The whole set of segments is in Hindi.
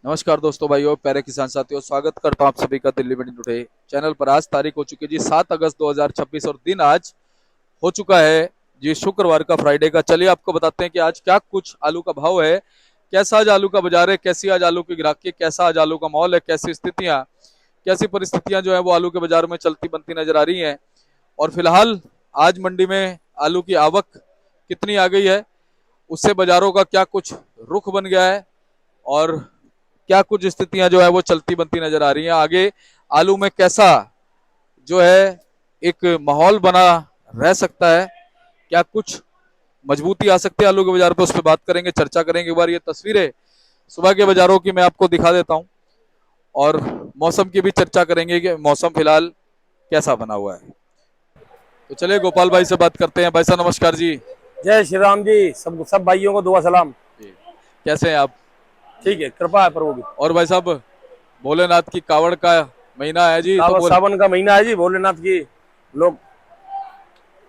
नमस्कार दोस्तों, भाइयों, प्यारे किसान साथियों, स्वागत करता हूं आप सभी का दिल्ली मंडी टुडे चैनल पर। आज तारीख हो चुकी है जी 7 अगस्त 2026 और दिन आज हो चुका है जी शुक्रवार का, फ्राइडे का। चलिए आपको बताते हैं कि आज क्या कुछ आलू का भाव है, कैसा आज आलू का बाजार है, कैसी आज आलू की ग्राहकी, कैसा आज आलू का माहौल है, कैसी स्थितियां, कैसी परिस्थितियां जो है वो आलू के बाजार में चलती बनती नजर आ रही हैं। और फिलहाल आज मंडी में आलू की आवक कितनी आ गई है, उससे बाजारों का क्या कुछ रुख बन गया है और क्या कुछ स्थितियां जो है वो चलती बनती नजर आ रही हैं। आगे आलू में कैसा जो है एक माहौल बना रह सकता है, क्या कुछ मजबूती आ सकती है आलू के बाजार पे, उस पर बात करेंगे, चर्चा करेंगे। एक बार ये तस्वीरें सुबह के बाजारों की मैं आपको दिखा देता हूं और मौसम की भी चर्चा करेंगे कि मौसम फिलहाल कैसा बना हुआ है। तो चलिए गोपाल भाई से बात करते हैं। भाई साहब नमस्कार जी। जय श्री राम जी। सब भाइयों को दुआ सलाम। जी, कैसे हैं आप? ठीक है, कृपा है प्रभु की। और भाई साहब, भोलेनाथ की कावड़ का महीना है जी, तो सावन बोल। सावन का महीना है जी, भोलेनाथ की लोग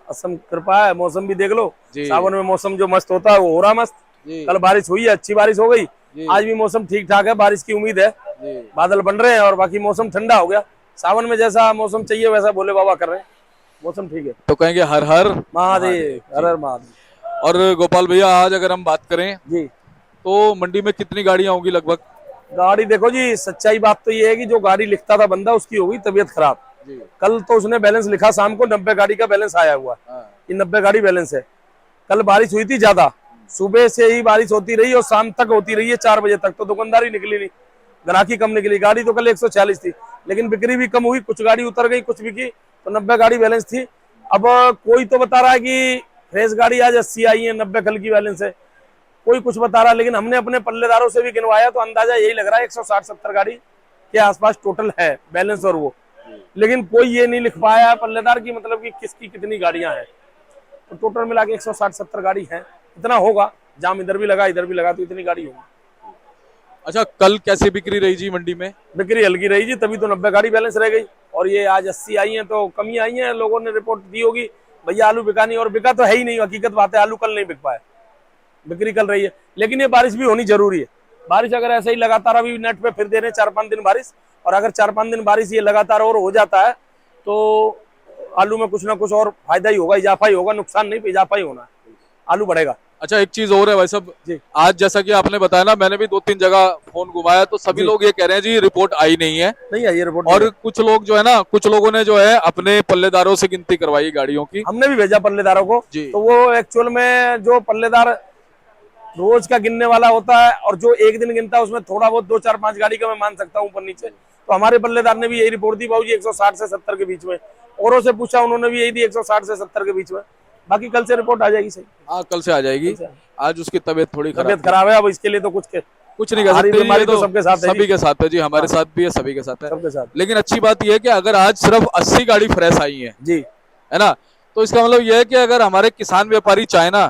असम कृपा है। मौसम भी देख लो, जी सावन में मौसम जो मस्त होता है वो हो रहा मस्त। जी कल बारिश हुई है, अच्छी बारिश हो गई। जी आज भी मौसम ठीक ठाक है, बारिश की उम्मीद है। जी। बादल बन रहे हैं और बाकी मौसम ठंडा हो गया। सावन में जैसा मौसम चाहिए वैसा भोले बाबा कर रहे हैं। मौसम ठीक है। तो कहेंगे हर हर महादेव, महादेव हर जी। हर महादेव। और गोपाल भैया, आज अगर हम बात करें जी, तो मंडी में कितनी गाड़ियां होंगी लगभग? गाड़ी देखो जी, सच्चाई बात तो ये है कि जो गाड़ी लिखता था बंदा उसकी हो गई तबीयत खराब। जी। कल तो उसने बैलेंस लिखा, शाम को 90 गाड़ी का बैलेंस आया हुआ है हाँ। कि 90 गाड़ी बैलेंस है। कल बारिश हुई थी ज्यादा, सुबह से ही बारिश होती रही और शाम तक होती रही है, 4 बजे तक। तो दुकानदारी निकली नहीं, ग्राहकी कम निकली। गाड़ी तो कल 140 थी, लेकिन बिक्री भी कम हुई, कुछ गाड़ी उतर गई, कुछ बिकी। तो 90 गाड़ी बैलेंस थी। अब कोई तो बता रहा है कि फ्रेश गाड़ी आज 80 आई है, 90 कल की बैलेंस है। कोई कुछ बता रहा है, लेकिन हमने अपने पल्लेदारों से भी गिनवाया तो अंदाजा यही लग रहा है 160-70 गाड़ी के आसपास टोटल है बैलेंस। और वो लेकिन कोई ये नहीं लिख पाया पल्लेदार की, मतलब कि किसकी कितनी गाड़ियां हैं। तो टोटल मिला के 160-70 गाड़ी है, इतना होगा। जाम इधर भी लगा इधर भी लगा तो इतनी गाड़ी होगी। अच्छा, कल कैसी बिक्री रही जी मंडी में? बिक्री हल्की रही जी, तभी तो 90 गाड़ी बैलेंस रह गई। और ये आज 80 आई है तो कमी आई है। लोगों ने रिपोर्ट दी होगी भैया आलू बिका नहीं, और बिका तो है ही नहीं। हकीकत बात है, आलू कल नहीं बिक पाया, बिक्री कल रही है। लेकिन ये बारिश भी होनी जरूरी है। बारिश अगर ऐसे ही लगातार, अभी नेट पे फिर दे रहे 4-5 दिन बारिश, और अगर 4-5 दिन बारिश ये लगातार और हो जाता है तो आलू में कुछ ना कुछ और फायदा ही होगा, इजाफा ही होगा, नुकसान नहीं, इजाफा ही होना है। आलू बढ़ेगा अच्छा, एक चीज और है भाई साहब। जी। आज जैसा कि आपने बताया ना, मैंने भी 2-3 जगह फोन घुमाया तो सभी जी, लोग ये कह रहे हैं जी रिपोर्ट आई नहीं है। नहीं है ये रिपोर्ट, नहीं और है। कुछ लोग जो है ना, कुछ लोगों ने जो है अपने पल्लेदारों से गिनती करवाई गाड़ियों की। हमने भी भेजा पल्लेदारों को। जी तो वो एक्चुअल में जो पल्लेदार रोज का गिनने वाला होता है और जो एक दिन गिनता है, उसमें थोड़ा बहुत 2-4-5 गाड़ी का मैं मान सकता हूँ ऊपर नीचे। तो हमारे पल्लेदार ने भी यही रिपोर्ट दी, बाबू जी 160 से 70 के बीच में। औरों से पूछा, उन्होंने भी यही दी, 160 से 70 के बीच में। बाकी कल से रिपोर्ट आ जाएगी। सही, हाँ, कल से आ कल जाएगी। से। आज उसकी तबीयत थोड़ी खराब तबियत थी। खराब है, अब इसके लिए तो कुछ नहीं कर हमारी सकते जी, ये बीमारी तो तो सबके साथ है सभी जी। के साथ है जी, हमारे हाँ, साथ भी है, सभी के साथ है। सबके साथ लेकिन अच्छी बात यह है कि अगर आज सिर्फ 80 गाड़ी फ्रेश आई जी। है ना, तो इसका मतलब यह है कि अगर हमारे किसान व्यापारी चाहे ना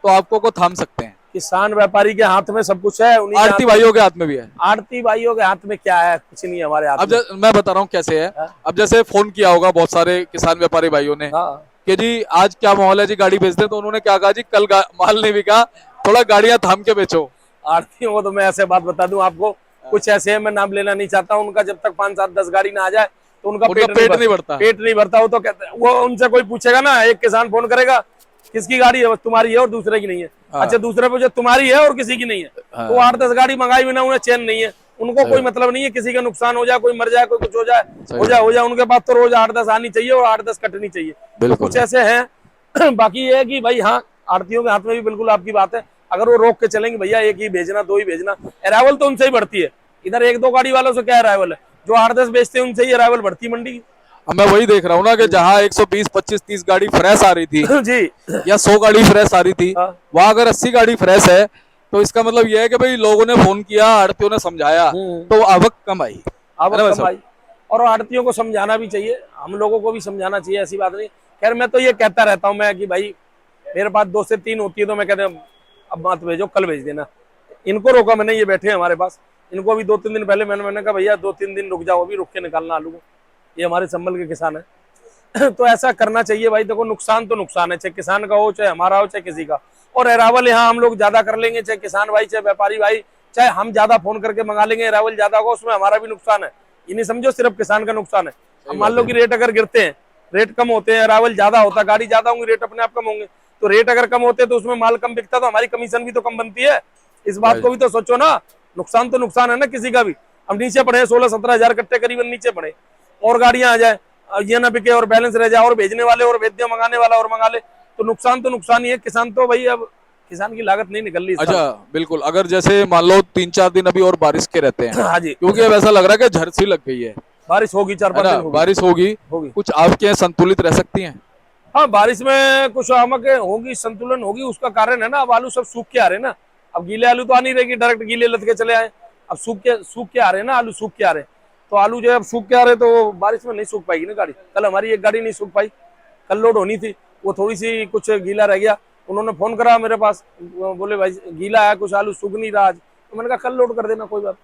तो आपको को थाम सकते हैं। किसान व्यापारी के हाथ में सब कुछ है, उन्हीं के आड़ती हाथ में। भाइयों के हाथ में भी है। आड़ती भाइयों के हाथ में क्या है? कुछ नहीं है हमारे हाथ अब में। मैं बता रहा हूँ कैसे है। हाँ, अब जैसे फोन किया होगा बहुत सारे किसान व्यापारी भाइयों ने हाँ। कि जी आज क्या माहौल है जी, गाड़ी भेज दे। तो उन्होंने क्या कहा जी, कल माल नहीं बिका, थोड़ा गाड़ियां थाम के बेचो। आड़तियों को तो मैं ऐसे बात बता दूं आपको, कुछ ऐसे है, मैं नाम लेना नहीं चाहता उनका। जब तक 5-7-10 गाड़ी ना आ जाए तो उनका उनका पेट पेट नहीं भरता। पेट नहीं भरता। वो तो कहते हैं, वो उनसे कोई पूछेगा ना, एक किसान फोन करेगा किसकी गाड़ी है, बस तुम्हारी है और दूसरे की नहीं है। हाँ, अच्छा, दूसरे पूछे तुम्हारी है और किसी की नहीं है। हाँ, तो 8-10 गाड़ी मंगाई बिना उन्हें चैन नहीं है। उनको कोई मतलब नहीं है किसी का नुकसान हो जाए, कोई मर जाए, कोई कुछ हो जाए, हो जाए। उनके पास तो रोज 8-10 आनी चाहिए और 8-10 कटनी चाहिए। तो बिल्कुल। कुछ ऐसे हैं। बाकी ये है कि भाई हाँ, आड़तियों के हाथ में भी बिल्कुल आपकी बात है। अगर वो रोक के चलेंगे भैया एक ही भेजना, 2 ही भेजना, अराइवल तो उनसे ही बढ़ती है। इधर 1-2 गाड़ी वालों से क्या अराइवल है? जो 8-10 बेचते हैं उनसे ही अराइवल बढ़ती है मंडी की। अब मैं वही देख रहा हूँ ना कि जहाँ 120, 25, 30 गाड़ी फ्रेश आ रही थी जी। या 100 गाड़ी फ्रेश आ रही थी, हाँ। वहां अगर 80 गाड़ी फ्रेश है तो इसका मतलब यह है कि भाई लोगों ने फोन किया, आड़तियों ने समझाया, तो आवक कम आई है ना आवक भाई कम साहब? आई। और आड़तियों को समझाना भी चाहिए, हम लोगों को भी समझाना चाहिए, ऐसी बात नहीं। खैर मैं तो ये कहता रहता हूँ मैं कि भाई मेरे पास 2 से 3 होती है तो मैं कहता हूँ अब मत भेजो, कल भेज देना। इनको रोका मैंने, ये बैठे हैं हमारे पास। इनको अभी 2-3 दिन पहले मैंने कहा भैया 2-3 दिन रुक जाओ, अभी रुक के निकालना आलू को। ये हमारे संभल के किसान है। तो ऐसा करना चाहिए भाई। देखो नुकसान तो नुकसान है, चाहे किसान का हो, चाहे हमारा हो, चाहे किसी का। और अरावल यहाँ हम लोग ज्यादा कर लेंगे, चाहे किसान भाई चाहे व्यापारी भाई, चाहे हम ज्यादा फोन करके मंगा लेंगे, अराइवल ज्यादा होगा, उसमें हमारा भी नुकसान है। ये नहीं समझो सिर्फ किसान का नुकसान है। अब मान लो कि रेट अगर गिरते हैं, रेट कम होते हैं, अराइवल ज्यादा होता है, गाड़ी ज्यादा होंगी, रेट अपने आप कम होंगे। तो रेट अगर कम होते तो उसमें माल कम बिकता तो हमारी कमीशन भी तो कम बनती है। इस बात को भी तो सोचो ना, नुकसान तो नुकसान है ना किसी का भी। अब नीचे पड़े 16-17 हजार कट्टे करीबन नीचे पड़े, और गाड़ियां आ जाए, ये ना बिके और बैलेंस रह जाए, और भेजने वाले और भेज दे, मंगाने वाला और मंगा ले, तो नुकसान ही है। किसान तो भाई अब किसान की लागत नहीं निकल रही। अच्छा बिल्कुल, अगर जैसे मान लो 3-4 दिन अभी और बारिश के रहते हैं, हाँ जी, क्योंकि अब ऐसा लग रहा है कि झरसी लग गई है बारिश होगी, 4-5 दिन होगी। बारिश होगी, होगी। कुछ आपके यहाँ संतुलित रह सकती हैं? हाँ, बारिश में कुछ आमक होगी, संतुलन होगी। उसका कारण है ना, अब आलू सब सूख के आ रहे हैं ना। अब गीले आलू तो आ नहीं रहेगी, डायरेक्ट गीले लद के चले आए। अब सूख के आ रहे हैं ना, आलू सूख के आ रहे हैं। तो आलू जो है अब सूख के आ रहे हैं, तो बारिश में नहीं सूख पाएगी ना गाड़ी। कल हमारी एक गाड़ी नहीं सूख पाई, कल लोड होनी थी, वो थोड़ी सी कुछ गीला रह गया। उन्होंने फोन करा मेरे पास, बोले भाई गीला है, कुछ आलू सूख नहीं रहा आज। तो मैंने कहा कल लोड कर देना, कोई बात।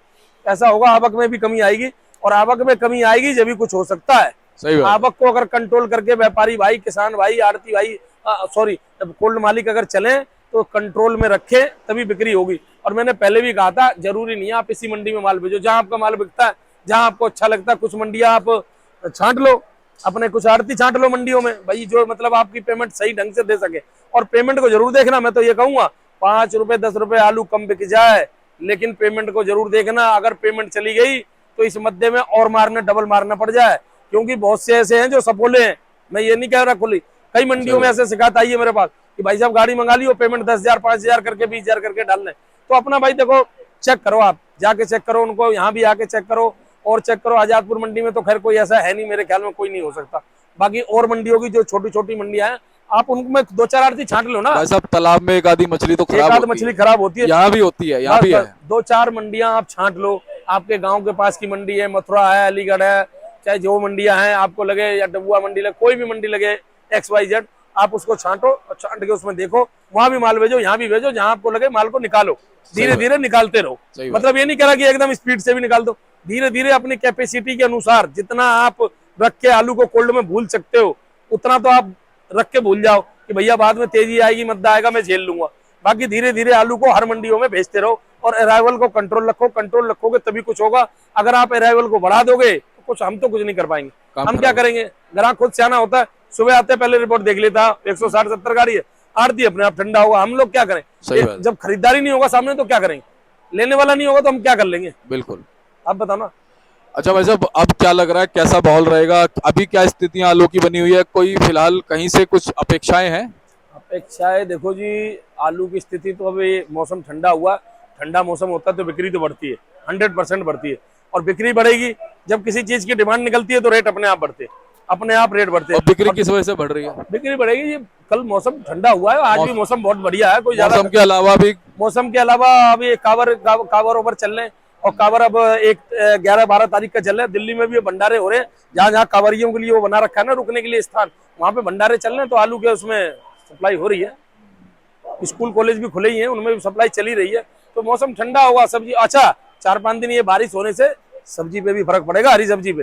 ऐसा होगा, आवक में भी कमी आएगी, और आवक में कमी आएगी जब भी कुछ हो सकता है। सही बात। आवक को अगर कंट्रोल करके व्यापारी भाई, किसान भाई, आड़ती भाई, सॉरी कोल्ड मालिक अगर चले तो कंट्रोल में रखे, तभी बिक्री होगी। और मैंने पहले भी कहा था, जरूरी नहीं है आप इसी मंडी में माल भेजो, जहां आपका माल बिकता है, जहां आपको अच्छा लगता है। कुछ मंडियां आप छांट लो, अपने कुछ आड़ती छांट लो मंडियों में भाई, जो मतलब आपकी पेमेंट सही ढंग से दे सके। और पेमेंट को जरूर देखना, मैं तो ये कहूंगा 5 रुपए 10 रुपए आलू कम बिक जाए, लेकिन पेमेंट को जरूर देखना। अगर पेमेंट चली गई तो इस मध्य में और मारना, डबल मारना पड़ जाए, क्योंकि बहुत से ऐसे हैं जो सपोले हैं। मैं ये नहीं कह रहा खुली, कई मंडियों में ऐसे शिकायत आई है मेरे पास कि भाई साहब गाड़ी मंगा लियो, पेमेंट 10,000 5,000 करके 20,000 करके डाल लें। तो अपना भाई देखो, चेक करो, आप जाके चेक करो, उनको यहाँ भी आके चेक करो, और चेक करो। आजादपुर मंडी में तो खैर कोई ऐसा है नहीं, मेरे ख्याल में कोई नहीं हो सकता। बाकी और मंडियों की जो छोटी छोटी मंडियां हैं, आप उनमें 2-4 आड़ती छांट लो ना। भाई साहब तालाब में एक आधी मछली तो खराब एक आध होती मछली खराब होती है, यहाँ भी होती है, यहाँ भी है। 2-4 मंडियां आप छांट लो। आपके गांव के पास की मंडी है, मथुरा है, अलीगढ़ है, चाहे जो मंडियां हैं आपको लगे, या डबुआ मंडी लगे, कोई भी मंडी लगे XYZ, आप उसको छांटो और छांट के उसमें देखो, वहां भी माल भेजो, यहाँ भी भेजो, जहां आपको लगे माल को निकालो। धीरे धीरे निकालते रहो। मतलब ये नहीं कह रहा कि एकदम स्पीड से भी निकाल दो, धीरे धीरे अपनी कैपेसिटी के अनुसार जितना आप रख के आलू को कोल्ड में भूल सकते हो, उतना तो आप रख के भूल जाओ कि भैया बाद में तेजी आएगी, मद्दा आएगा, मैं झेल लूंगा। बाकी धीरे धीरे आलू को हर मंडियों में भेजते रहो, और अराइवल को कंट्रोल रखो। कंट्रोल रखोगे तभी कुछ होगा। अगर आप अराइवल को बढ़ा दोगे तो कुछ हम तो कुछ नहीं कर पाएंगे। हम क्या करेंगे, ग्राहक खुद सियाना होता है, सुबह आते पहले रिपोर्ट देख लेता, 160-70 गाड़ी है, आड़ती अपने आप ठंडा होगा। हम लोग क्या करें, जब खरीदारी नहीं होगा सामने तो क्या करेंगे, लेने वाला नहीं होगा तो हम क्या कर लेंगे। बिल्कुल, आप बताओ ना। अच्छा भाई साहब, अब क्या लग रहा है, कैसा माहौल रहेगा अभी, क्या स्थितियां आलू की बनी हुई है, कोई फिलहाल कहीं से कुछ अपेक्षाएं हैं? अपेक्षाएं देखो जी, आलू की स्थिति तो अभी मौसम ठंडा हुआ, ठंडा मौसम होता है तो बिक्री तो बढ़ती है, 100% बढ़ती है। और बिक्री बढ़ेगी जब किसी चीज की डिमांड निकलती है तो रेट अपने आप बढ़ते, अपने आप रेट बढ़ते। और बिक्री किस वजह से बढ़ रही है? बिक्री बढ़ेगी जी, कल मौसम ठंडा हुआ है, आज भी मौसम बहुत बढ़िया है। कोई ज्यादा मौसम के अलावा भी, मौसम के अलावा अभी कावर ओवर चल रहे हैं, और कावर अब 11-12 तारीख का चल रहा है। दिल्ली में भी भंडारे हो रहे हैं, जहाँ जहाँ कांवरियों के लिए वो बना रखा है ना रुकने के लिए स्थान, वहाँ पे भंडारे चल रहे हैं। तो आलू के उसमें सप्लाई हो रही है, स्कूल कॉलेज भी खुले ही हैं, उनमें भी सप्लाई चली रही है। तो मौसम ठंडा होगा, सब्जी अच्छा 4-5 दिन ये बारिश होने से सब्जी पे भी फर्क पड़ेगा, हरी सब्जी पे।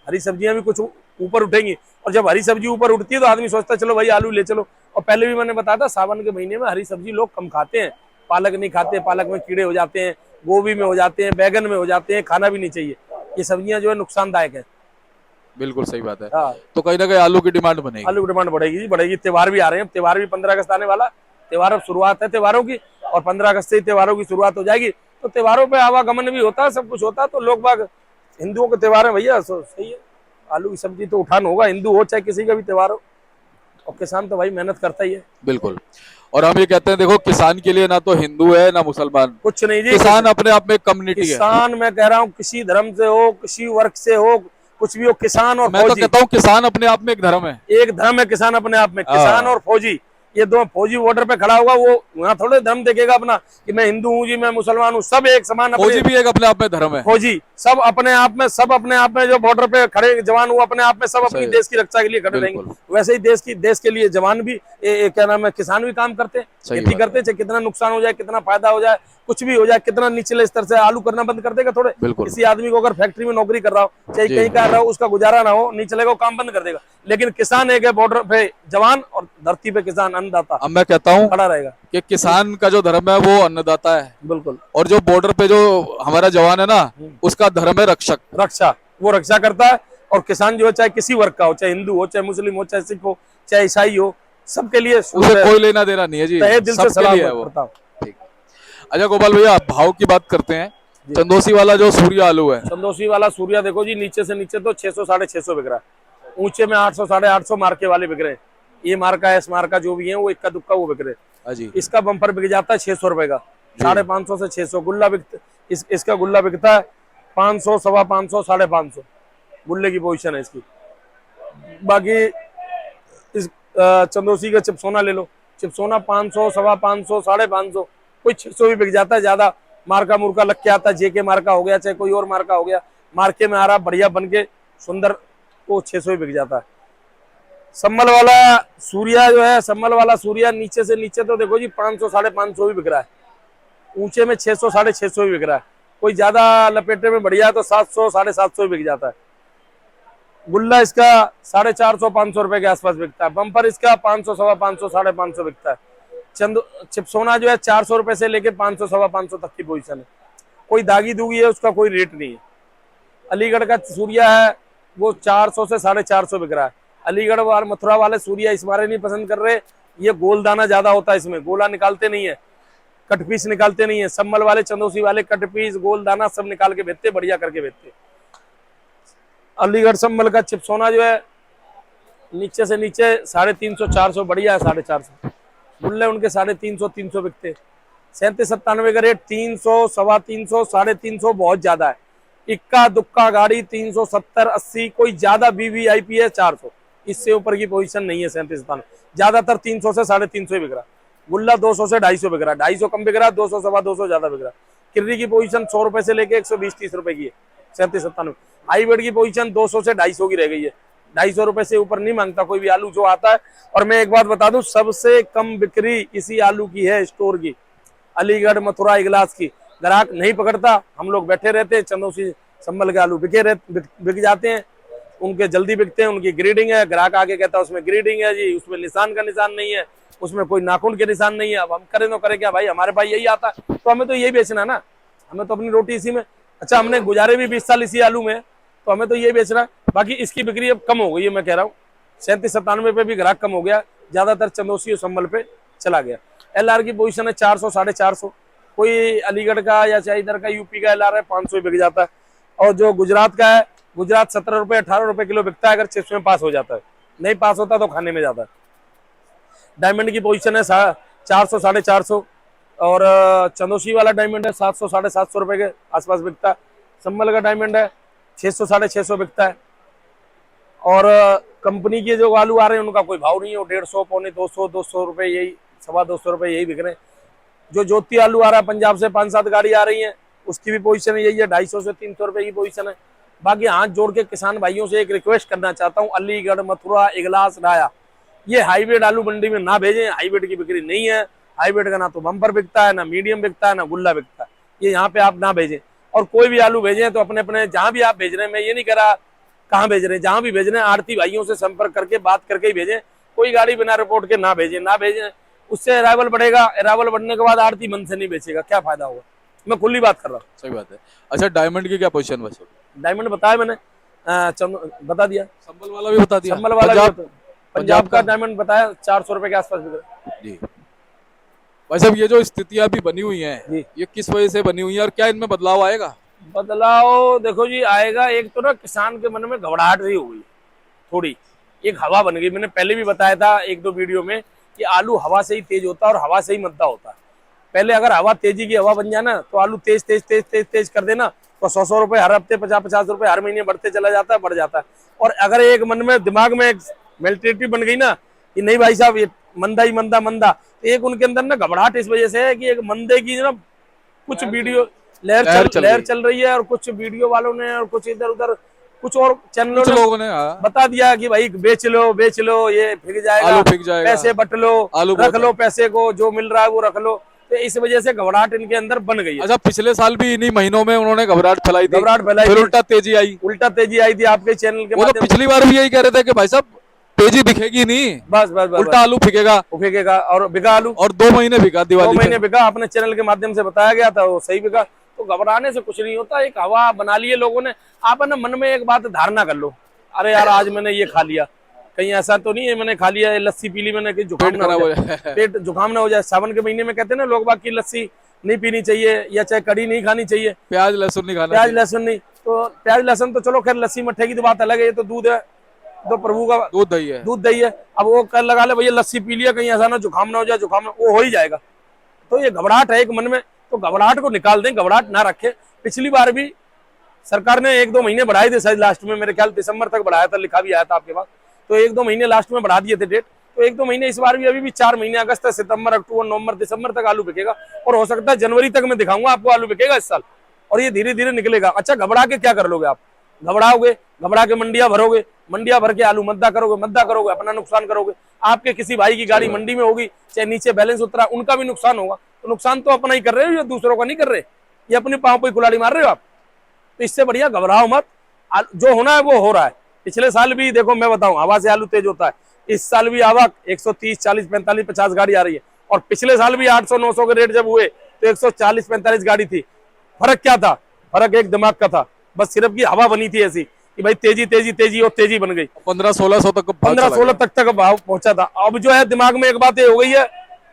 हरी सब्जियां भी कुछ ऊपर उठेंगी, और जब हरी सब्जी ऊपर उठती है तो आदमी सोचता है चलो भाई आलू ले चलो। और पहले भी मैंने बताया था, सावन के महीने में हरी सब्जी लोग कम खाते हैं, पालक नहीं खाते, पालक में कीड़े हो जाते हैं, गोभी में हो जाते हैं, बैगन में हो जाते हैं, खाना भी नहीं चाहिए। ये सब्जियां जो है नुकसानदायक है। बिल्कुल सही बात है। हाँ, तो कहीं ना कहीं आलू की डिमांड बनेगी, आलू की डिमांड बढ़ेगी जी, बढ़ेगी। त्योहार भी आ रहे हैं, त्योहार भी 15 अगस्त आने वाला, त्योहार अब शुरुआत है त्योहारों की, और 15 अगस्त से ही त्योहारों की शुरुआत हो जाएगी। तो त्योहारों पे आवागमन भी होता है, सब कुछ होता है, तो लोग बाग, हिंदुओं के त्योहार है भैया, सही है, आलू की सब्जी तो उठान होगा, हिंदू हो चाहे किसी का भी त्योहार हो। और किसान तो भाई मेहनत करता ही है। बिल्कुल। और हम ये कहते हैं, देखो किसान के लिए ना तो हिंदू है ना मुसलमान, कुछ नहीं जी, किसान अपने आप में एक कम्युनिटी है। किसान मैं कह रहा हूँ, किसी धर्म से हो, किसी वर्ग से हो, कुछ भी हो, किसान और मैं तो कहता हूँ किसान अपने आप में एक धर्म है, एक धर्म है किसान अपने आप में। किसान और फौजी, ये दो, फौजी बॉर्डर पे खड़ा होगा, वो वहाँ थोड़े धर्म देखेगा अपना कि मैं हिंदू हूँ जी, मैं मुसलमान हूँ, सब एक समान। फौजी भी एक अपने आप में धर्म है, फौजी सब अपने आप में जो बॉर्डर पे खड़े जवान हुआ अपने आप में, सब अपनी देश की रक्षा के लिए खड़े रहेंगे। वैसे ही देश के लिए जवान भी क्या नाम है, किसान भी काम करते हैं, खेती करते हैं, चाहे कितना नुकसान हो जाए, कितना फायदा हो जाए, कुछ भी हो जाए, कितना निचले स्तर से आलू करना बंद कर देगा थोड़े। बिल्कुल। किसी आदमी को अगर फैक्ट्री में नौकरी कर रहा हो, चाहे जी। कहीं कर रहा हो, उसका गुजारा ना हो, नहीं चलेगा, वो काम बंद कर देगा। लेकिन किसान एक है बॉर्डर पे जवान, और धरती पे किसान अन्नदाता अब मैं कहता हूँ खड़ा रहेगा। कि किसान का जो धर्म है वो अन्नदाता है, बिल्कुल। और जो बॉर्डर पे जो हमारा जवान है ना, उसका धर्म है रक्षक। रक्षा, वो रक्षा करता है। और किसान जो है, चाहे किसी वर्ग का हो, चाहे हिंदू हो, चाहे मुस्लिम हो, चाहे सिख हो, चाहे ईसाई हो, सबके लिए उसे कोई लेना देना नहीं है जी, तहे दिल से सबके सलाम लिए है वो। करता हूँ। ठीक। अच्छा गोपाल भैया, भाव की बात करते हैं। चंदोसी वाला जो सूर्य आलू है, चंदोसी वाला सूर्या देखो जी, नीचे से नीचे तो 600 650 बिक रहा है, ऊंचे में 800 850 मार्के वाले बिक रहे हैं। ये मार्का एस मार्का जो भी है, वो इक्का दुक्का वो बिक रहे हैं। हाँ जी। इसका बम्पर बिक जाता है 600 रुपए का, 550 से 600 गुल्ला बिकता। इसका गुल्ला बिकता है 500, 550, 550 गुल्ले की पोजीशन है इसकी। बाकी इस चंदोसी का चिपसोना ले लो, चिपसोना 500, 550, 550, कोई 600 भी बिक जाता है। ज्यादा मार्का मुर्का लग के आता है, जेके मार्का हो गया, चाहे कोई और मार्का हो गया, मार्के में आ रहा बढ़िया बन के सुंदर, वो 600 भी बिक जाता है। सम्मल वाला सूर्या जो है, सम्मल वाला सूर्या नीचे से नीचे तो देखो जी 500, 550 भी बिक रहा है, ऊंचे में 600, 650 भी बिक रहा है। कोई ज्यादा लपेटे में बढ़िया तो 700, 750 भी बिक जाता है। गुल्ला इसका 450, 500 रुपए के आसपास बिकता है। बम्पर इसका 500, 550, 550 बिकता है। चिपसोना जो है 400 रुपए से लेके 500, 550 तक की पोजीशन है। कोई दागी दूगी है, उसका कोई रेट नहीं है। अलीगढ़ का सूर्या है, वो 400 से 450 बिक रहा है। अलीगढ़ वाले मथुरा वाले सूर्या इस बारे नहीं पसंद कर रहे, ये गोल दाना ज्यादा होता है इसमें, गोला निकालते नहीं है, कट पीस निकालते नहीं है। सम्मल वाले चंदोसी वाले कट पीस गोल दाना सब निकाल के भेजते, बढ़िया करके भेजते। अलीगढ़ सम्मल का चिपसोना जो है, नीचे से नीचे 350, 400 बढ़िया है, 450 गुल्ले उनके 350, 300 बिकते। 37, 97 का रेट 300, 350, 350 बहुत ज्यादा है। इक्का दुक्का गाड़ी 370, 80, कोई ज्यादा वीवीआईपी है 400, इससे ऊपर की पोजीशन नहीं है। 37, 97 ज्यादातर 300 से 350 बिक रहा। गुल्ला 200 से 250 बिक रहा, 250 कम बिक रहा, 200, 250 ज्यादा बिक रहा। किर्री की पोजीशन 100 रुपए से लेके 120, 30 रुपए की है। 37, 97 हाईब्रिड की पोजीशन 200 से 250 की रह गई है। 250 रुपए से ऊपर नहीं मांगता कोई भी आलू जो आता है। और मैं एक बात बता दूं, सबसे कम बिक्री इसी आलू की है स्टोर की, अलीगढ़, मथुरा, इगलास की। ग्राहक नहीं पकड़ता, हम लोग बैठे रहते हैं। चंदोसी संभल के आलू बिक जाते हैं, उनके जल्दी बिकते हैं, उनकी ग्रेडिंग है। ग्राहक आके कहता है उसमें ग्रेडिंग है जी, उसमें निशान का निशान नहीं है, उसमें कोई नाखून के निशान नहीं है। अब हम करें तो करें क्या भाई, हमारे पास यही आता है तो हमें तो यही बेचना ना, हमें तो अपनी रोटी इसी में। अच्छा, हमने गुजारे भी 20 साल इसी आलू में, तो हमें तो ये बेचना है। बाकी इसकी बिक्री अब कम हो गई है, मैं कह रहा हूँ 37, 97 पे भी ग्राहक कम हो गया, ज्यादातर चंदोसी और संभल पे चला गया। एलआर की पोजीशन है 400, 450, कोई अलीगढ़ का या चाहे इधर का यूपी का एलआर है 500 बिक जाता है। और जो गुजरात का है, गुजरात 17 रुपए, 18 रुपए किलो बिकता है, अगर चिप्स में पास हो जाता है, नहीं पास होता तो खाने में जाता है। डायमंड की पोजीशन है 400, 450, और चंदोसी वाला डायमंड है 700, 750 रुपए के आसपास बिकता है। संभल का डायमंड है 600, 650 बिकता है। और कंपनी के जो आलू आ रहे हैं उनका कोई भाव नहीं है, वो 150, पौने 200, 200 रुपए, यही 250 रुपए यही बिक रहे हैं। जो ज्योति आलू आ रहा है पंजाब से, 5-7 गाड़ी आ रही है, उसकी भी पोजीशन यही है, 250 से 300 रुपए की पोजीशन है। बाकी हाथ जोड़ के किसान भाइयों से एक रिक्वेस्ट करना चाहता हूँ, अलीगढ़, मथुरा, इगलास, राया, ये हाईब्रिड आलू मंडी में ना भेजें। हाईब्रिड की बिक्री नहीं है। हाईब्रिड का ना तो बम्पर बिकता है, ना मीडियम बिकता है, ना गुल्ला बिकता है। ये यहाँ पे आप ना भेजें। और कोई भी आलू भेजें तो अपने अपने जहां भी आप भेज रहे हैं, मैं ये नहीं कह रहा कहाँ भेज रहे हैं, जहां भी भेज रहे हैं आड़ती भाइयों से संपर्क करके बात करके ही भेजें। कोई गाड़ी बिना रिपोर्ट के ना भेजें। उससे अराइवल बढ़ेगा, अराइवल बढ़ने के बाद आड़ती मन से नहीं बेचेगा, क्या फायदा होगा। मैं खुली बात कर रहा हूँ। सही बात है। अच्छा, डायमंड की क्या पोजीशन बस? डायमंड बताया मैंने, बता दिया। संभल वाला भी बता दिया। संभल वाला पंजाब का डायमंड बताया 400 रुपए के आसपास बिक रहा है जी। भाई साहब, ये जो स्थितियां भी बनी हुई हैं, ये किस वजह से बनी हुई है और क्या इनमें बदलाव आएगा? बदलाव देखो जी आएगा। एक तो ना किसान के मन में घबराहट रही हुई थोड़ी, एक हवा बन गई। मैंने पहले भी बताया था 1-2 वीडियो में कि आलू हवा से ही तेज होता है और हवा से ही मद्दा होता है। पहले अगर हवा तेजी की हवा बन जाए ना, तो आलू तेज तेज तेज तेज तेज कर देना, तो 100 रुपए हर हफ्ते, 50 रुपए हर महीने बढ़ते चला जाता है, बढ़ जाता है। और अगर एक मन में दिमाग में एक मेंटेलिटी बन गई ना कि नहीं भाई साहब ये मंदा ही मंदा मंदा, तो एक उनके अंदर ना घबराहट इस वजह से है कि एक मंदे की ना कुछ वीडियो लहर चल रही है, और कुछ वीडियो वालों ने और कुछ इधर उधर कुछ और चैनलों ने लोगों ने बता दिया कि भाई बेच लो, ये फिक जाएगा, आलू फिक जाएगा, पैसे बट लो, रख लो पैसे को, जो मिल रहा है वो रख लो। तो इस वजह से घबराहट इनके अंदर बन गई है। अच्छा, पिछले साल भी इन्हीं महीनों में उन्होंने घबराहट फैलाई थी, घबराहट फैलाई फिर थी, उल्टा तेजी आई। उल्टा तेजी आई थी आपके चैनल के वो तो माध्यम से। पिछली बार भी यही कह रहे थे कि भाई साहब तेजी दिखेगी नहीं, बस बस बस उल्टा आलू फिकेगा, उगेगा और बिका आलू। और 2 महीने बिका 2 दिवाली महीने पे। बिका, अपने चैनल के माध्यम से बताया गया था, वो सही बिका। तो घबराने से कुछ नहीं होता, एक हवा बना ली है लोगों ने। आप है ना मन में एक बात धारणा कर लो, अरे यार आज मैंने ये खा लिया, कहीं ऐसा तो नहीं है मैंने खा लिया, लस्सी पी ली मैंने, कहीं जुकाम पेट ना खराब हो हो जाए, जाए। पेट जुकाम ना हो जाए। सावन के महीने में कहते हैं ना लोग बाग की लस्सी नहीं पीनी चाहिए, या चाहे कड़ी नहीं खानी चाहिए, प्याज लहसुन नहीं खाना प्याज चाहिए। लहसुन नहीं। तो प्याज लहसुन तो चलो खैर लस्सी मट्ठे की तो बात अलग है, ये तो दूध है, तो प्रभु का दूध दही है। दूध दही है। अब वो कर लगा ले भैया लस्सी पी लिया, कहीं ऐसा ना जुकाम ना हो जाए, जुकाम वो हो ही जाएगा। तो ये घबराहट है एक मन में, तो घबराहट को निकाल दें, घबराहट ना रखें। पिछली बार भी सरकार ने 1-2 महीने बढ़ाए थे शायद, लास्ट में मेरे ख्याल दिसंबर तक बढ़ाया था, लिखा भी आया था आपके पास। तो 1-2 महीने लास्ट में बढ़ा दिए थे डेट। तो 1-2 महीने इस बार भी, अभी भी 4 महीने, अगस्त सितंबर अक्टूबर नवंबर दिसंबर तक आलू बिकेगा, और हो सकता है जनवरी तक मैं दिखाऊंगा आपको आलू बिकेगा इस साल, और ये धीरे धीरे निकलेगा। अच्छा, घबरा के क्या कर लोगे आप? घबराओगे, घबरा के मंडियां भरोगे, मंडियां भर के आलू मद्दा करोगे, अपना नुकसान करोगे। आपके किसी भाई की गाड़ी मंडी में होगी, चाहे नीचे बैलेंस उतरा, उनका भी नुकसान होगा। तो नुकसान तो अपना ही कर रहे हो, या दूसरों का नहीं कर रहे, ये अपने पांव पे कुल्हाड़ी मार रहे हो आप। तो इससे बढ़िया घबराओ मत, जो होना है वो हो रहा है। पिछले साल भी देखो, मैं बताऊं, हवा से आलू तेज होता है। इस साल भी हवा 130, 40, 45, 50 गाड़ी आ रही है, और पिछले साल भी 800, 900 के रेट जब हुए तो 140, 45 गाड़ी थी। फर्क क्या था? फर्क एक दिमाग का था, बस सिर्फ की हवा बनी थी ऐसी कि भाई तेजी तेजी तेजी, और तेजी बन गई। 1500-1600 तक 15-16 तक भाव पहुंचा था। अब जो है दिमाग में एक बात ये हो गई है,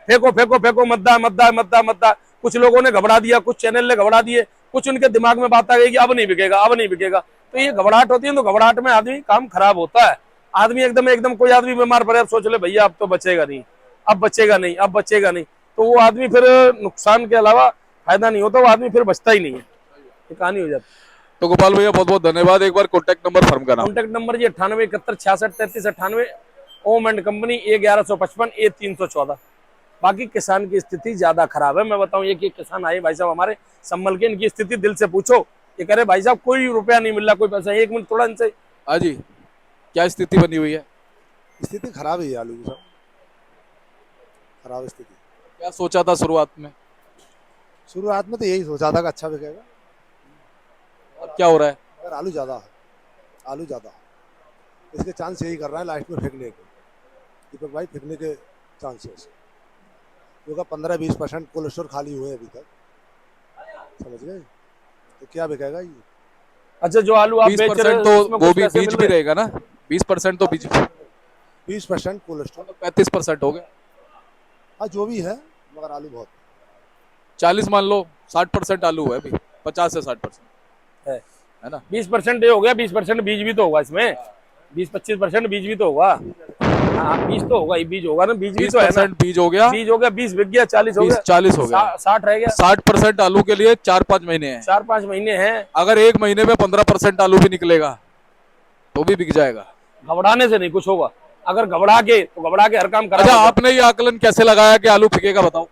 फेंको फेंको फेंको, मद्दा मद्दा मद्दा मद्दा। कुछ लोगों ने घबरा दिया, कुछ चैनल ने घबरा दिए, कुछ उनके दिमाग में बात आ गई कि अब नहीं बिकेगा, अब नहीं बिकेगा। तो ये घबराहट होती है, तो घबराहट में आदमी काम खराब होता है। आदमी एकदम एकदम, कोई आदमी बीमार पड़े, अब सोच ले भैया अब तो बचेगा नहीं, अब बचेगा नहीं, अब बचेगा नहीं, तो वो आदमी फिर नुकसान के अलावा फायदा नहीं होता, वो आदमी फिर बचता ही नहीं है, ये कहानी हो जाती। तो गोपाल भैया बहुत बहुत धन्यवाद। एक बार कॉन्टैक्ट नंबर फर्म का नाम। कॉन्टैक्ट नंबर जी 98 71 66 33 98, Om and company, A1155 A314। बाकी किसान की स्थिति ज्यादा खराब है, मैं बताऊं। ये कि किसान आए भाई साहब हमारे संभल के, इनकी स्थिति दिल से पूछो, ये कह रहे भाई साहब कोई रुपया नहीं मिल रहा, कोई पैसा। 1 मिनट थोड़ा इनसे। हाँ जी, क्या स्थिति बनी हुई है? स्थिति खराब है आलू की सब, खराब स्थिति। क्या सोचा था शुरुआत में? शुरुआत में तो यही सोचा था कि अच्छा बिकेगा, अब क्या हो रहा है? अगर आलू ज़्यादा है, आलू ज़्यादा है, इसके चांस यही कर रहा है लास्ट में फेंकने के, दीपक भाई फेंकने के चांसेस, क्योंकि 15-20% कोल्ड स्टोर खाली हुए अभी तक, समझ गए? तो क्या बिकेगा ये? अच्छा, जो आलू आप बेच रहे 20% हो तो उसमें वो कुछ भी पैसे बीज मिल भी रहे हैं? रहेगा ना, 20% तो बीज, 20% कोल्ड स्टोर, 35% हो गया। हाँ जो भी है, मगर आलू बहुत 40 मान लो, 60% आलू है अभी, 50 से 60% है। है ना। 20% ये हो गया, 20% बीज भी तो होगा इसमें, 20-25% बीज भी तो होगा। हाँ बीज तो होगा, ये बीज होगा ना, बीज भी तो है ना। 20% बीज हो गया, बीज हो गया, 20 बिक गया, 40 हो गया, 40 हो गया, 60 रह गया। 60% आलू के लिए 4-5 महीने हैं। 4-5 महीने हैं। अगर एक महीने में 15% आलू भी निकलेगा तो भी बिक जाएगा। घबराने से नहीं कुछ होगा, अगर घबरा के तो घबरा के हर काम करा। अच्छा, आपने ये आकलन कैसे लगाया कि आलू बिकेगा, बताओ?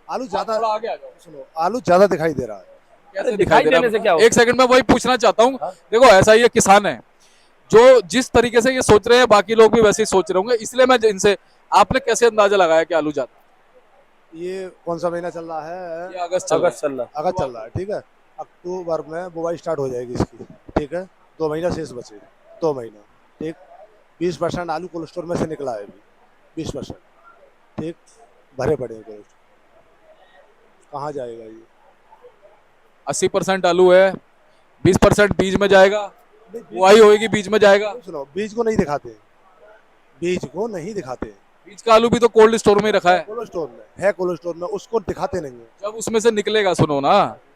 आलू ज़्यादा, आगे आ जाओ। सुनो, आलू ज़्यादा दिखाई दे रहा है। कैसे दिखाई दे रहा देने से है? क्या होगा? एक सेकंड में वही पूछना चाहता हूँ। देखो ऐसा ये किसान है जो जिस तरीके से ये सोच रहे हैं, बाकी लोग भी वैसे ही सोच रहे होंगे, इसलिए मैं इनसे, आपने कैसे अंदाजा लगाया कि आलू ज्यादा? ये कौन सा महीना चल रहा है? ये अगस्त चल रहा है। अगस्त चल रहा। अगस्त चल रहा है, ठीक है। अक्टूबर में बुआई स्टार्ट हो जाएगी इसकी, ठीक है। 2 महीना शेष बचे, 2 महीना, ठीक। 20% आलू कोल्ड स्टोर में से निकला है अभी, 20%, ठीक, भरे पड़े हैं कोल्ड स्टोर। कहाँ जाएगा ये? 80% आलू है, 20% बीज में जाएगा, बुआई होगी बीज में जाएगा। सुनो, बीज को नहीं दिखाते, बीज को नहीं दिखाते। बीज का आलू भी तो कोल्ड स्टोर में ही रखा है। कोल्ड स्टोर में है, कोल्ड स्टोर में, उसको दिखाते नहीं है। जब उसमें से निकलेगा, सुनो ना,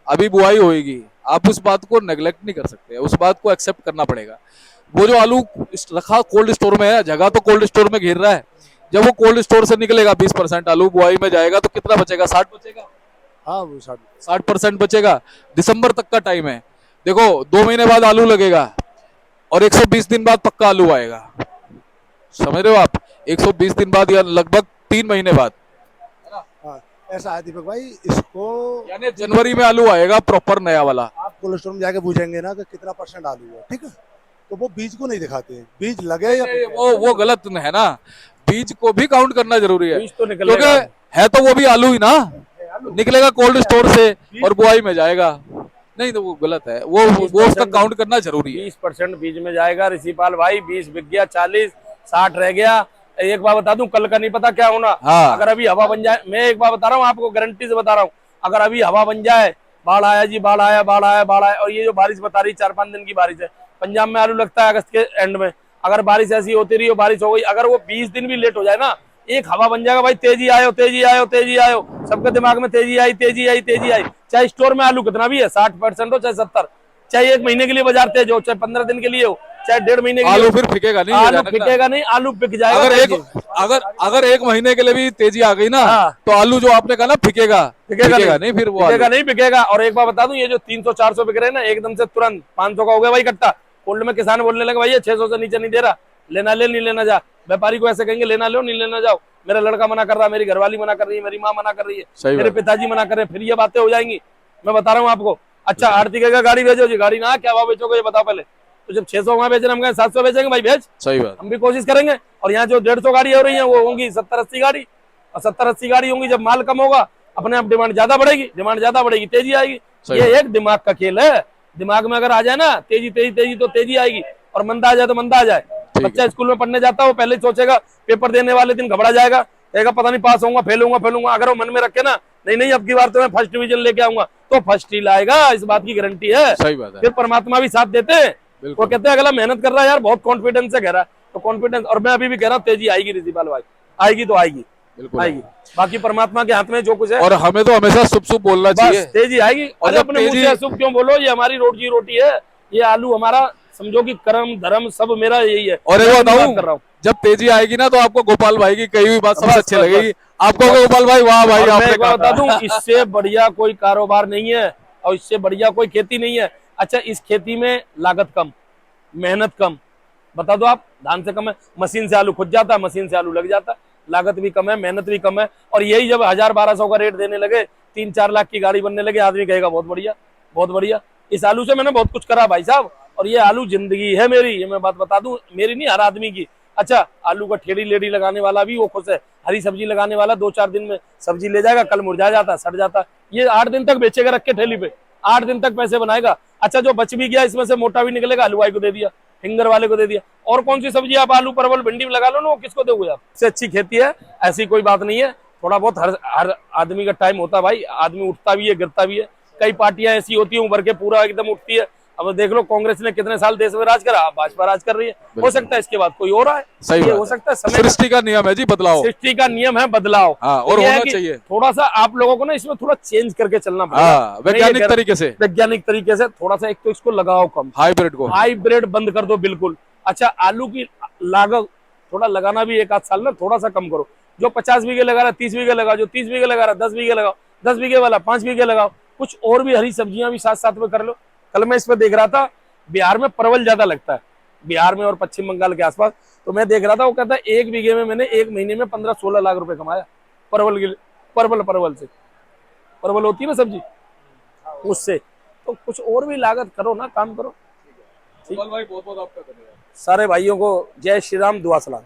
अभी बुआई होगी, आप उस बात को नेग्लेक्ट नहीं कर सकते, उस बात को एक्सेप्ट करना पड़ेगा। वो जो आलू रखा कोल्ड स्टोर में है, जगह तो कोल्ड स्टोर में घेर रहा है, जब वो कोल्ड स्टोर से निकलेगा 20% आलू बुआई में जाएगा तो कितना बचेगा? 60 बचेगा। हाँ वो 60% बचेगा। दिसंबर तक का टाइम है, देखो 2 महीने बाद आलू लगेगा और 120 दिन बाद पक्का आलू आएगा, समझ रहे हो आप? 120 दिन बाद या लगभग 3 महीने बाद, हाँ, ऐसा है दीपक भाई, इसको यानी जनवरी में आलू आएगा प्रॉपर नया वाला। आप कोल्ड स्टोर में जाके पूछेंगे ना कि कितना % आलू है, ठीक है, तो वो बीज को नहीं दिखाते हैं, बीज लगे या वो गलत है ना, बीज को भी काउंट करना जरूरी है, बीज तो क्योंकि निकलेगा। है तो वो भी आलू ही ना। निकलेगा कोल्ड स्टोर से और बुआई में जाएगा। नहीं तो वो गलत है, वो उसका काउंट करना जरूरी है। 20% बीज में जाएगा ऋषिपाल भाई, 20 बिक गया, 40 60 रह गया। एक बार बता दूं, कल का नहीं पता क्या होना। हाँ। अगर अभी हवा बन जाए, मैं एक बार बता रहा हूँ आपको, गारंटी से बता रहा हूँ, अगर अभी हवा बन जाए, बाढ़ आया जी, बाढ़ आया, बाढ़ आया, बाढ़ आया, और ये जो बारिश बता रही 4-5 दिन की बारिश है, पंजाब में आलू लगता है अगस्त के एंड में। अगर बारिश ऐसी होती रही, बारिश हो गई, अगर वो 20 दिन भी लेट हो जाए ना, एक हवा बन जाएगा भाई, तेजी आयो, तेजी आयो, तेजी आयो, सबके दिमाग में तेजी आई, तेजी आई, तेजी आई। चाहे स्टोर में आलू कितना भी है, 60% हो चाहे 70, चाहे 1 महीने के लिए बाजार तेज हो, चाहे 15 दिन के लिए हो, चाहे 1.5 महीने के लिए आलू हो, फिर फिकेगा नहीं, आलू फिकेगा नहीं, आलू बिक जाएगा। अगर 1 महीने के लिए भी तेजी आ गई ना, हाँ। तो आलू जो आपने कहा ना फिकेगा नहीं, फिर वो बिकेगा नहीं, बिकेगा। और एक बार बता दूं, ये जो 300-400 बिक रहे हैं ना, एकदम से तुरंत 500 का हो गया भाई कट्टा। कोल्ड में किसान बोलने लगे भाई ये 600 से नीचे नहीं दे रहा, लेना ले, नहीं लेना जा। व्यापारी को ऐसे कहेंगे लेना लो, नहीं लेना जाओ। मेरा लड़का मना कर रहा, मेरी घरवाली मना कर रही है, मेरी माँ मना कर रही है, मेरे पिताजी मना कर रहे हैं, फिर ये बातें हो जाएंगी। मैं बता रहा हूँ आपको। अच्छा आरती का गाड़ी भेजो जी, गाड़ी ना क्या भाव बेचोगे ये बताओ पहले। तो जब 600 वहां बेच रहे, हम 700 बेचेंगे भाई, भेज। सही बात, हम भी कोशिश करेंगे। और यहाँ जो 150 गाड़ी हो रही है वो होंगी 70-80 गाड़ी, और 70-80 गाड़ी होंगी। जब माल कम होगा, अपने आप डिमांड ज्यादा बढ़ेगी, डिमांड ज्यादा बढ़ेगी, तेजी आएगी। ये एक दिमाग का खेल है। दिमाग में अगर आ जाए ना तेजी तेजी तेजी, तो तेजी आएगी, और मंदा आ जाए तो मंदा आ जाए। बच्चा स्कूल में पढ़ने जाता है, वो पहले ही सोचेगा, पेपर देने वाले दिन घबरा जाएगा, कहेगा पता नहीं पास होऊंगा, फेल होऊंगा, फेल होऊंगा। अगर वो मन में रखे ना, नहीं नहीं अब की बार तो मैं फर्स्ट डिवीजन लेके आऊंगा, तो फर्स्ट ही लाएगा, इस बात की गारंटी है। सही बात है। फिर परमात्मा भी साथ देते हैं। वो कहते हैं अगला मेहनत कर रहा है यार, बहुत कॉन्फिडेंस से कह रहा है, तो कॉन्फिडेंस। और मैं अभी भी कह रहा हूँ तेजी आएगी ऋषिपाल भाई, आएगी तो आएगी, आएगी। बाकी परमात्मा के हाथ में जो कुछ है, और हमें तो हमेशा शुभ शुभ बोलना चाहिए, तेजी आएगी। और अपने मुंह से शुभ क्यों बोलो, ये हमारी रोजी रोटी है, ये आलू हमारा, समझो कि कर्म धर्म सब मेरा यही है। और एक बताऊं, जब तेजी आएगी ना, तो आपको गोपाल भाई की कही हुई बात सबसे अच्छी लगेगी। आपको गोपाल भाई, वाह भाई, आपने बता दूं, इससे बढ़िया कोई कारोबार नहीं है, और इससे बढ़िया कोई खेती नहीं है। अच्छा, इस खेती में लागत कम, मेहनत कम, बता दो आप, धान से कम है, मशीन से आलू खुद जाता है, मशीन से आलू लग जाता है, लागत भी कम है, मेहनत भी कम है। और यही जब 1000-1200 का रेट देने लगे, 3-4 लाख की गाड़ी बनने लगे, आदमी कहेगा बहुत बढ़िया, बहुत बढ़िया। इस आलू से मैंने बहुत कुछ करा भाई साहब, और ये आलू जिंदगी है मेरी, ये मैं बात बता दूं, मेरी नहीं हर आदमी की। अच्छा, आलू का ठेड़ी लेडी लगाने वाला भी वो खुश है, हरी सब्जी लगाने वाला 2-4 दिन में सब्जी ले जाएगा, कल मुरझा जाता, सड़ जाता, ये 8 दिन तक बेचेगा रख के ठेली पे, 8 दिन तक पैसे बनाएगा। अच्छा, जो बच भी गया इसमें से मोटा भी निकलेगा, हलवाई को दे दिया, फिंगर वाले को दे दिया। और कौन सी सब्जी आप आलू परवल भिंडी में लगा लो ना, वो किसको दोगे आप? इससे अच्छी खेती है, ऐसी कोई बात नहीं है। थोड़ा बहुत हर आदमी का टाइम होता है भाई, आदमी उठता भी है, गिरता भी है। कई पार्टियां ऐसी होती है उभर के पूरा एकदम उठती है। अब देख लो, कांग्रेस ने कितने साल देश में राज करा, भाजपा राज कर रही है, हो सकता है इसके बाद कोई और आए। सही हो सकता है, सृष्टि का नियम है जी, बदलाव, सृष्टि का नियम है बदलाव। और होना चाहिए। थोड़ा सा आप लोगों को ना इसमें थोड़ा चेंज करके चलना पड़ेगा, वैज्ञानिक तरीके से, वैज्ञानिक तरीके से। थोड़ा सा एक तो इसको लगाओ कम, हाइब्रिड बंद कर दो बिल्कुल। अच्छा, आलू की लागत थोड़ा लगाना भी 1 आध साल में थोड़ा सा कम करो। जो 50 बीघे लगा रहा है 30 बीघे लगाओ, जो 30 बीघे लगा रहा है 10 बीघे लगाओ, 10 बीघे वाला 5 बीघे लगाओ। कुछ और भी हरी सब्जियां भी साथ साथ में कर लो। कल मैं इसमें देख रहा था, बिहार में परवल ज्यादा लगता है, बिहार में और पश्चिम बंगाल के आसपास। तो मैं देख रहा था, वो कहता है 1 बीघे में मैंने 1 महीने में 15-16 लाख रुपए कमाया परवल के, परवल से, परवल होती है ना सब्जी, उससे। तो कुछ और भी लागत करो ना, काम करो। भाई बहुत बहुत आपका धन्यवाद। सारे भाइयों को जय श्री राम, दुआ सलाम।